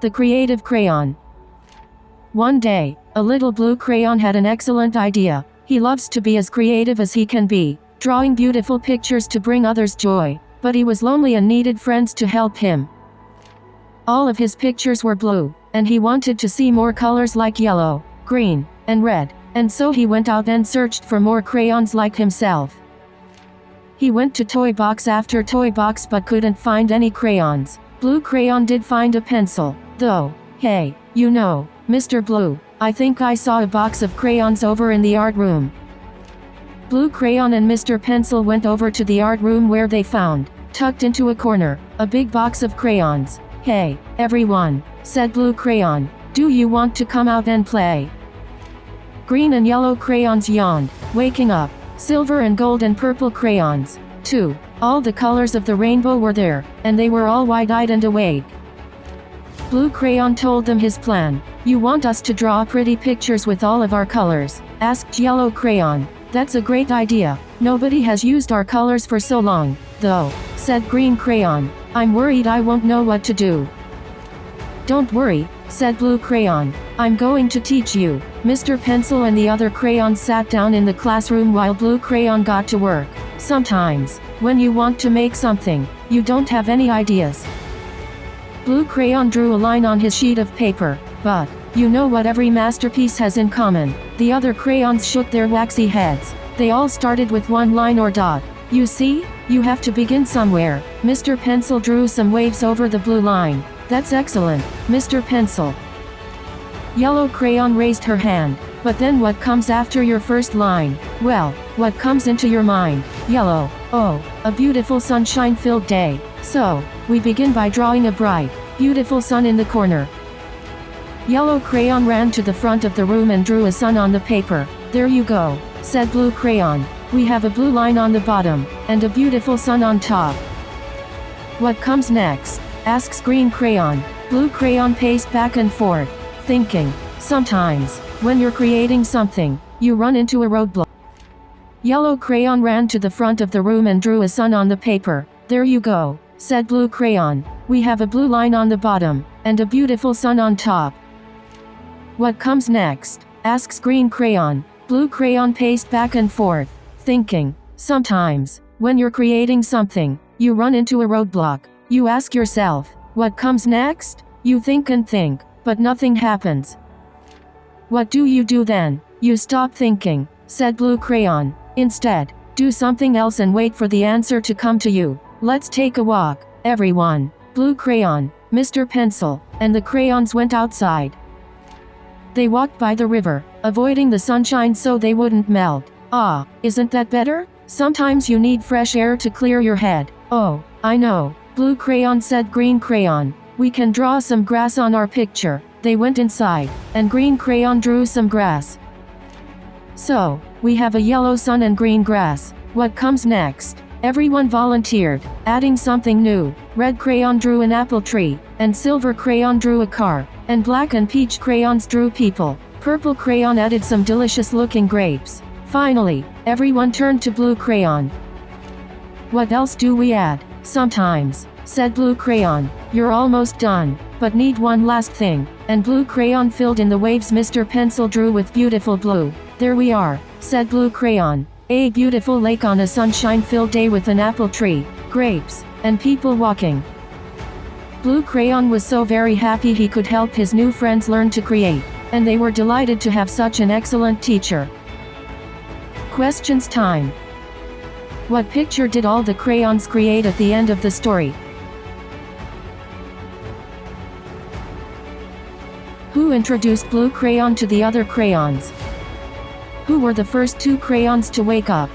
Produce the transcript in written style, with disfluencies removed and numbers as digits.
The creative crayon. One day, a little blue crayon had an excellent idea. He loves to be as creative as he can be, drawing beautiful pictures to bring others joy. But he was lonely and needed friends to help him. All of his pictures were blue, and he wanted to see more colors like yellow, green, and red, and so he went out and searched for more crayons like himself. He went to toy box after toy box but couldn't find any crayons. Blue crayon did find a pencil, though. Hey, you know, Mr. Blue, I think I saw a box of crayons over in the art room. Blue crayon and Mr. Pencil went over to the art room where they found, tucked into a corner, a big box of crayons. Hey, everyone, said Blue crayon, do you want to come out and play? Green and yellow crayons yawned, waking up. Silver and gold and purple crayons, too. All the colors of the rainbow were there, and they were all wide-eyed and awake. Blue crayon told them his plan. You want us to draw pretty pictures with all of our colors? Asked yellow crayon. That's a great idea. Nobody has used our colors for so long, though, said green crayon. I'm worried I won't know what to do. Don't worry, said Blue crayon. I'm going to teach you. Mr. Pencil and the other crayons sat down in the classroom while Blue crayon got to work. Sometimes, when you want to make something, you don't have any ideas. Blue crayon drew a line on his sheet of paper, but, you know what every masterpiece has in common. The other crayons shook their waxy heads. They all started with one line or dot. You see, you have to begin somewhere. Mr. Pencil drew some waves over the blue line. That's excellent, Mr. Pencil. Yellow crayon raised her hand. But then what comes after your first line? Well, what comes into your mind? Yellow. Oh, a beautiful sunshine-filled day. So, we begin by drawing a bright, beautiful sun in the corner. Yellow crayon ran to the front of the room and drew a sun on the paper. There you go, said Blue crayon. We have a blue line on the bottom, and a beautiful sun on top. What comes next? Asks green crayon. Blue crayon paced back and forth, thinking. Sometimes, when you're creating something, you run into a roadblock. Yellow crayon ran to the front of the room and drew a sun on the paper. There you go, said Blue crayon. We have a blue line on the bottom, and a beautiful sun on top. What comes next? Asks green crayon. Blue crayon paced back and forth, thinking. Sometimes, when you're creating something, you run into a roadblock. You ask yourself, what comes next? You think and think, but nothing happens. What do you do then? You stop thinking, said Blue crayon. Instead, do something else and wait for the answer to come to you. Let's take a walk, everyone. Blue crayon, Mr. Pencil, and the crayons went outside. They walked by the river, avoiding the sunshine so they wouldn't melt. Ah, isn't that better? Sometimes you need fresh air to clear your head. Oh, I know, Blue crayon said green crayon. We can draw some grass on our picture. They went inside, and green crayon drew some grass. So, we have a yellow sun and green grass. What comes next? Everyone volunteered, adding something new. Red crayon drew an apple tree, and silver crayon drew a car, and black and peach crayons drew people. Purple crayon added some delicious-looking grapes. Finally, everyone turned to Blue crayon. What else do we add? Sometimes, said Blue crayon. You're almost done, but need one last thing. And Blue crayon filled in the waves Mr. Pencil drew with beautiful blue. There we are, said Blue crayon. A beautiful lake on a sunshine-filled day with an apple tree, grapes, and people walking. Blue crayon was so very happy he could help his new friends learn to create, and they were delighted to have such an excellent teacher. Questions time. What picture did all the crayons create at the end of the story? Who introduced Blue crayon to the other crayons? Who were the first two crayons to wake up?